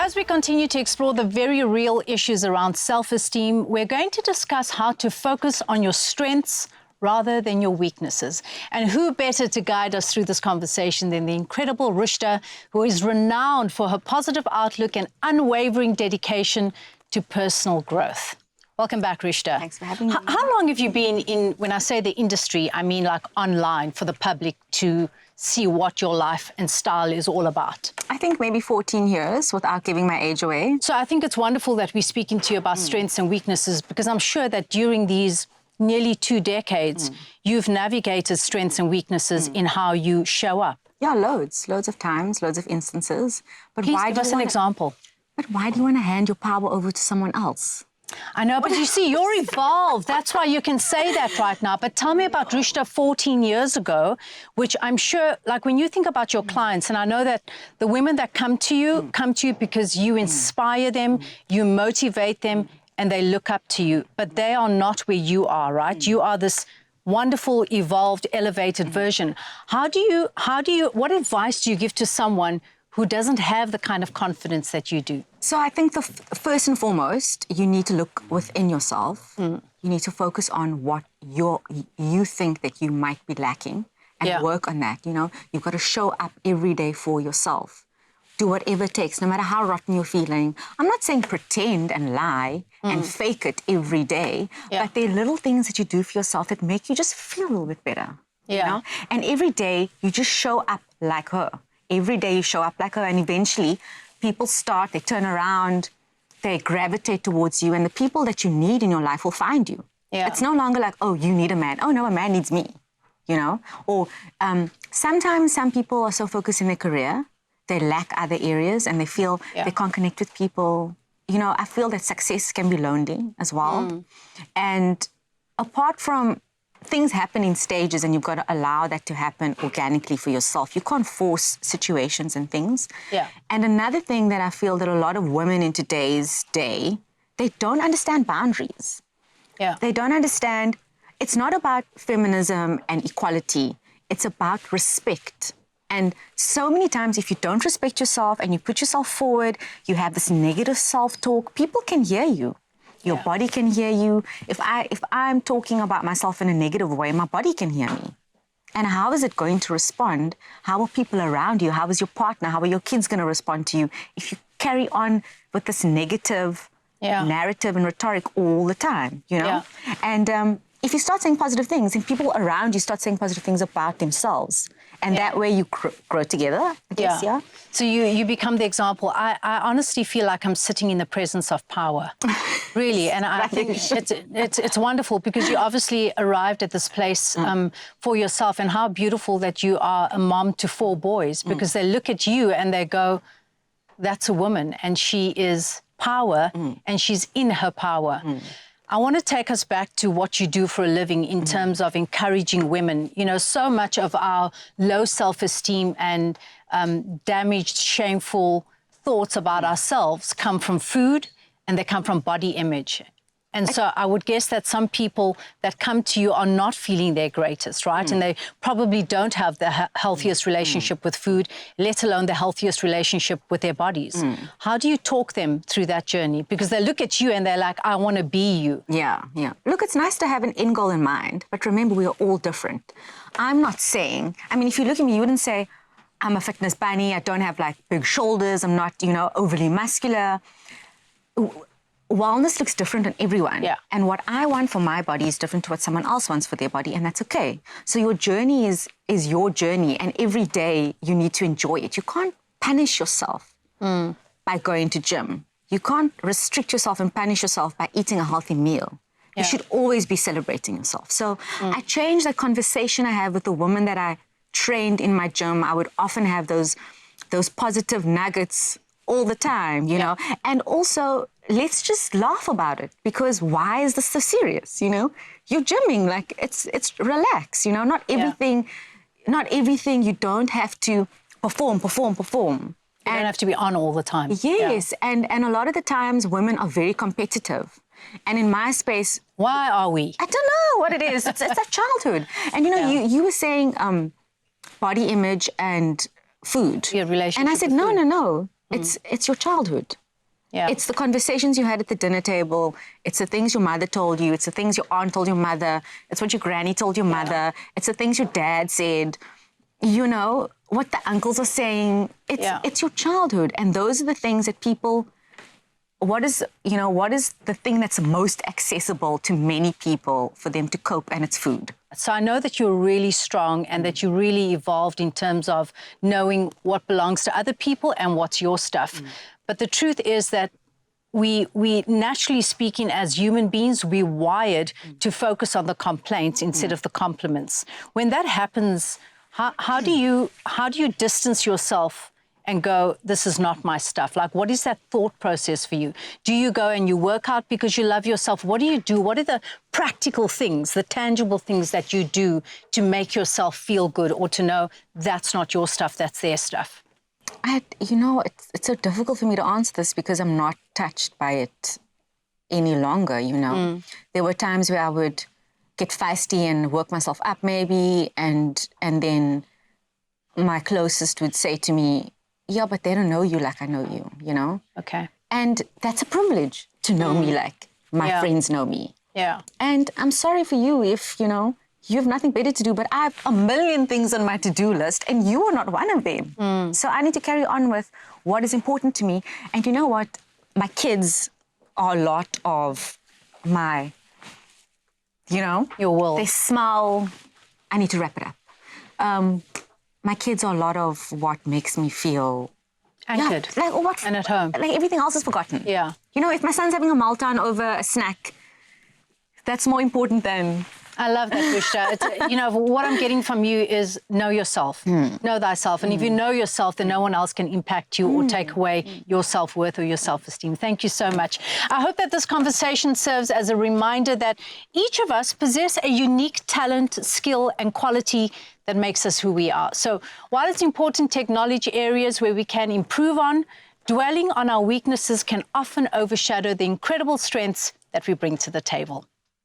as we continue to explore the very real issues around self-esteem, we're going to discuss how to focus on your strengths rather than your weaknesses. And who better to guide us through this conversation than the incredible Rushda, who is renowned for her positive outlook and unwavering dedication to personal growth. Welcome back, Rushda. Thanks for having me. How long have you been in, when I say the industry, I mean like online for the public to see what your life and style is all about? I think maybe 14 years without giving my age away. So I think it's wonderful that we're speaking to you about strengths and weaknesses, because I'm sure that during these nearly 2 decades, you've navigated strengths and weaknesses in how you show up. Yeah, loads of times, loads of instances. But Please why give do us you an wanna, example. But why do you want to hand your power over to someone else? I know, but you see, you're evolved. That's why you can say that right now. But tell me about Rushda 14 years ago, which I'm sure, like when you think about your clients, and I know that the women that come to you because you inspire them, you motivate them, and they look up to you. But they are not where you are, right? You are this wonderful, evolved, elevated version. What advice do you give to someone who doesn't have the kind of confidence that you do? So I think first and foremost, you need to look within yourself. You need to focus on what you think that you might be lacking and work on that. You know, you've got to show up every day for yourself. Do whatever it takes, no matter how rotten you're feeling. I'm not saying pretend and lie and fake it every day, but there are little things that you do for yourself that make you just feel a little bit better. You know? And every day you just show up like her. Every day you show up like her, and eventually people they turn around, they gravitate towards you, and the people that you need in your life will find you. It's no longer like, oh, you need a man. Oh, no, a man needs me, you know? Or sometimes some people are so focused in their career, they lack other areas, and they feel they can't connect with people. You know, I feel that success can be lonely as well. And apart from things happen in stages, and you've got to allow that to happen organically for yourself. You can't force situations and things. And another thing that I feel that a lot of women in today's day, they don't understand boundaries. They don't understand. It's not about feminism and equality. It's about respect. And so many times, if you don't respect yourself and you put yourself forward, you have this negative self-talk, people can hear you. Your body can hear you. If I'm talking about myself in a negative way, my body can hear me. And how is it going to respond? How are people around you? How is your partner? How are your kids going to respond to you if you carry on with this negative narrative and rhetoric all the time, you know? And if you start saying positive things, and people around you start saying positive things about themselves, and that way you grow together, I guess, So you become the example. I honestly feel like I'm sitting in the presence of power, really. And I think it's wonderful, because you obviously arrived at this place for yourself, and how beautiful that you are a mom to 4 boys, because they look at you and they go, that's a woman, and she is power, and she's in her power. I want to take us back to what you do for a living in terms of encouraging women. You know, so much of our low self-esteem and damaged, shameful thoughts about ourselves come from food, and they come from body image. And so I would guess that some people that come to you are not feeling their greatest, right? And they probably don't have the healthiest relationship with food, let alone the healthiest relationship with their bodies. How do you talk them through that journey? Because they look at you and they're like, I want to be you. Look, it's nice to have an end goal in mind, but remember, we are all different. I'm not saying, I mean, if you look at me, you wouldn't say, I'm a fitness bunny, I don't have like big shoulders, I'm not, you know, overly muscular. Wellness looks different on everyone. And what I want for my body is different to what someone else wants for their body, and that's okay. So your journey is your journey, and every day you need to enjoy it. You can't punish yourself by going to gym. You can't restrict yourself and punish yourself by eating a healthy meal. You should always be celebrating yourself. So I changed the conversation I have with the women that I trained in my gym. I would often have those positive nuggets all the time, you know, and also let's just laugh about it, because why is this so serious? You know, you're gymming, like it's relax, you know, not everything, you don't have to perform. You don't have to be on all the time. Yes, and a lot of the times women are very competitive. And in my space... Why are we? I don't know what it is. It's that childhood. And, you know, you were saying body image and food. Your relationship and I said, no. It's your childhood. Yeah. It's the conversations you had at the dinner table. It's the things your mother told you. It's the things your aunt told your mother. It's what your granny told your mother. It's the things your dad said. You know, what the uncles are saying. It's your childhood. And those are the things that people... What is the thing that's most accessible to many people for them to cope, and it's food. So I know that you're really strong and that you really evolved in terms of knowing what belongs to other people and what's your stuff. But the truth is that we naturally speaking as human beings, we're wired to focus on the complaints instead of the compliments. When that happens, how do you distance yourself and go, this is not my stuff? Like, what is that thought process for you? Do you go and you work out because you love yourself? What do you do? What are the practical things, the tangible things that you do to make yourself feel good or to know that's not your stuff, that's their stuff? It's so difficult for me to answer this because I'm not touched by it any longer, you know. There were times where I would get feisty and work myself up maybe, and then my closest would say to me, yeah, but they don't know you like I know you, you know? Okay. And that's a privilege to know me like my friends know me. Yeah. And I'm sorry for you if, you know, you have nothing better to do, but I have a million things on my to-do list and you are not one of them. So I need to carry on with what is important to me. And you know what? My kids are a lot of my, you know? Your will. They smile. I need to wrap it up. My kids are a lot of what makes me feel anchored. Yeah, like what? And at home. Like everything else is forgotten. Yeah. You know, if my son's having a meltdown over a snack, that's more important than... I love that, Bushra. It's, you know, what I'm getting from you is know yourself, know thyself. And if you know yourself, then no one else can impact you or take away your self-worth or your self-esteem. Thank you so much. I hope that this conversation serves as a reminder that each of us possess a unique talent, skill, and quality that makes us who we are. So while it's important to acknowledge areas where we can improve on, dwelling on our weaknesses can often overshadow the incredible strengths that we bring to the table.